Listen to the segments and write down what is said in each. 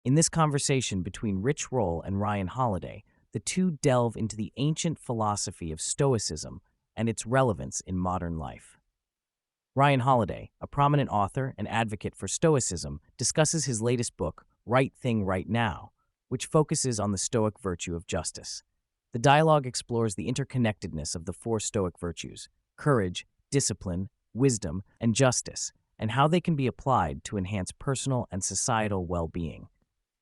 In this conversation between Rich Roll and Ryan Holiday, the two delve into the ancient philosophy of Stoicism and its relevance in modern life. Ryan Holiday, a prominent author and advocate for Stoicism, discusses his latest book, Right Thing Right Now, which focuses on the Stoic virtue of justice. The dialogue explores the interconnectedness of the four Stoic virtues: courage, discipline, wisdom, and justice, and how they can be applied to enhance personal and societal well-being.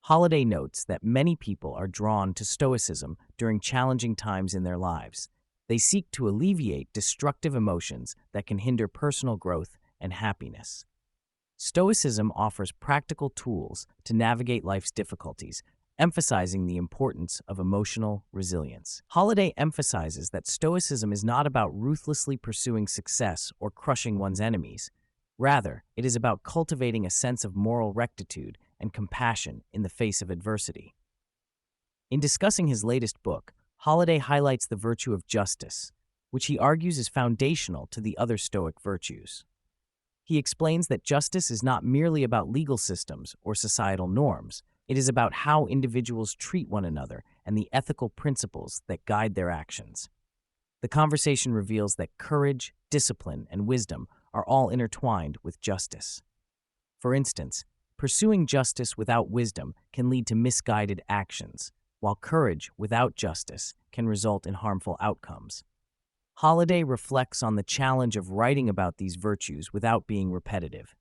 Holiday notes that many people are drawn to Stoicism during challenging times in their lives. They seek to alleviate destructive emotions that can hinder personal growth and happiness. Stoicism offers practical tools to navigate life's difficulties, emphasizing the importance of emotional resilience. Holiday emphasizes that Stoicism is not about ruthlessly pursuing success or crushing one's enemies. Rather, it is about cultivating a sense of moral rectitude and compassion in the face of adversity. In discussing his latest book, Holiday highlights the virtue of justice, which he argues is foundational to the other Stoic virtues. He explains that justice is not merely about legal systems or societal norms. It is about how individuals treat one another and the ethical principles that guide their actions. The conversation reveals that courage, discipline, and wisdom are all intertwined with justice. For instance, pursuing justice without wisdom can lead to misguided actions, while courage without justice can result in harmful outcomes. Holiday reflects on the challenge of writing about these virtues without being repetitive.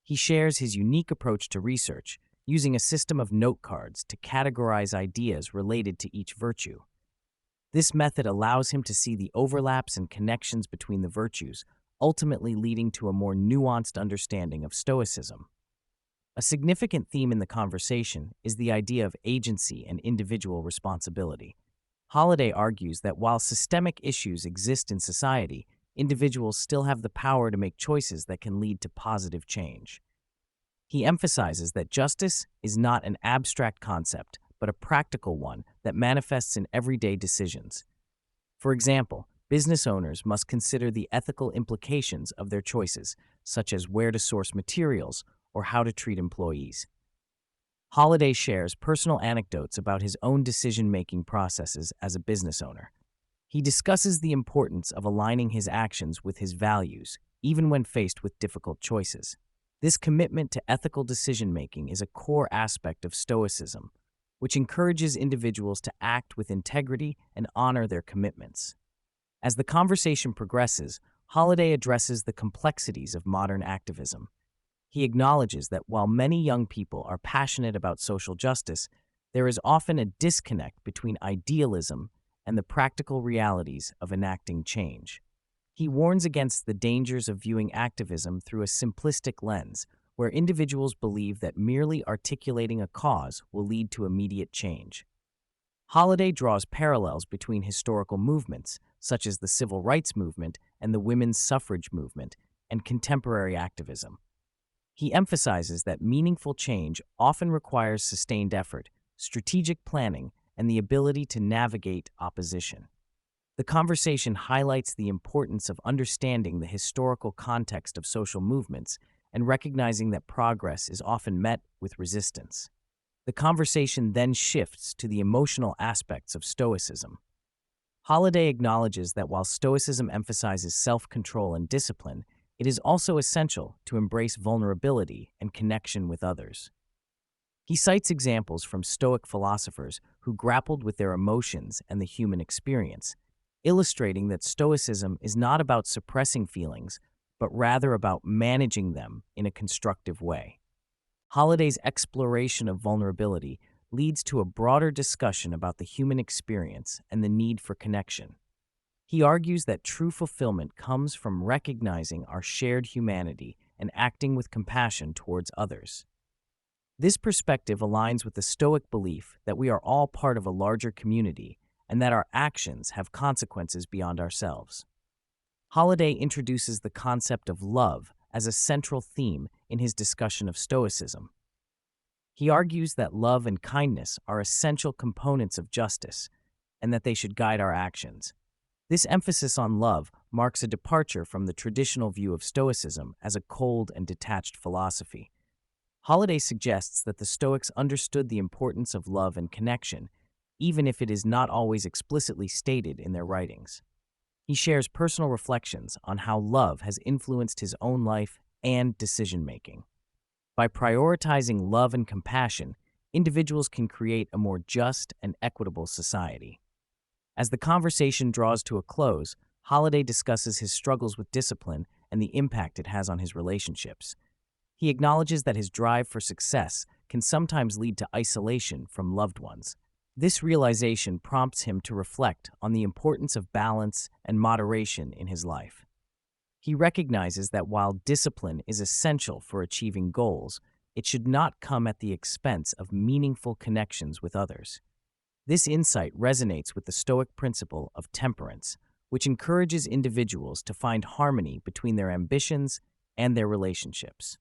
He shares his unique approach to research, using a system of note cards to categorize ideas related to each virtue. This method allows him to see the overlaps and connections between the virtues, ultimately leading to a more nuanced understanding of Stoicism. A significant theme in the conversation is the idea of agency and individual responsibility. Holiday argues that while systemic issues exist in society, individuals still have the power to make choices that can lead to positive change. He emphasizes that justice is not an abstract concept, but a practical one that manifests in everyday decisions. For example, business owners must consider the ethical implications of their choices, such as where to source materials or how to treat employees. Holiday shares personal anecdotes about his own decision-making processes as a business owner. He discusses the importance of aligning his actions with his values, even when faced with difficult choices. This commitment to ethical decision-making is a core aspect of Stoicism, which encourages individuals to act with integrity and honor their commitments. As the conversation progresses, Holiday addresses the complexities of modern activism. He acknowledges that while many young people are passionate about social justice, there is often a disconnect between idealism and the practical realities of enacting change. He warns against the dangers of viewing activism through a simplistic lens, where individuals believe that merely articulating a cause will lead to immediate change. Holiday draws parallels between historical movements, such as the civil rights movement and the women's suffrage movement, and contemporary activism. He emphasizes that meaningful change often requires sustained effort, strategic planning, and the ability to navigate opposition. The conversation highlights the importance of understanding the historical context of social movements and recognizing that progress is often met with resistance. The conversation then shifts to the emotional aspects of Stoicism. Holiday acknowledges that while Stoicism emphasizes self-control and discipline, it is also essential to embrace vulnerability and connection with others. He cites examples from Stoic philosophers who grappled with their emotions and the human experience, illustrating that Stoicism is not about suppressing feelings, but rather about managing them in a constructive way. Holiday's exploration of vulnerability leads to a broader discussion about the human experience and the need for connection. He argues that true fulfillment comes from recognizing our shared humanity and acting with compassion towards others. This perspective aligns with the Stoic belief that we are all part of a larger community and that our actions have consequences beyond ourselves. Holiday introduces the concept of love as a central theme in his discussion of Stoicism. He argues that love and kindness are essential components of justice and that they should guide our actions. This emphasis on love marks a departure from the traditional view of Stoicism as a cold and detached philosophy. Holiday suggests that the Stoics understood the importance of love and connection, even if it is not always explicitly stated in their writings. He shares personal reflections on how love has influenced his own life and decision-making. By prioritizing love and compassion, individuals can create a more just and equitable society. As the conversation draws to a close, Holiday discusses his struggles with discipline and the impact it has on his relationships. He acknowledges that his drive for success can sometimes lead to isolation from loved ones. This realization prompts him to reflect on the importance of balance and moderation in his life. He recognizes that while discipline is essential for achieving goals, it should not come at the expense of meaningful connections with others. This insight resonates with the Stoic principle of temperance, which encourages individuals to find harmony between their ambitions and their relationships.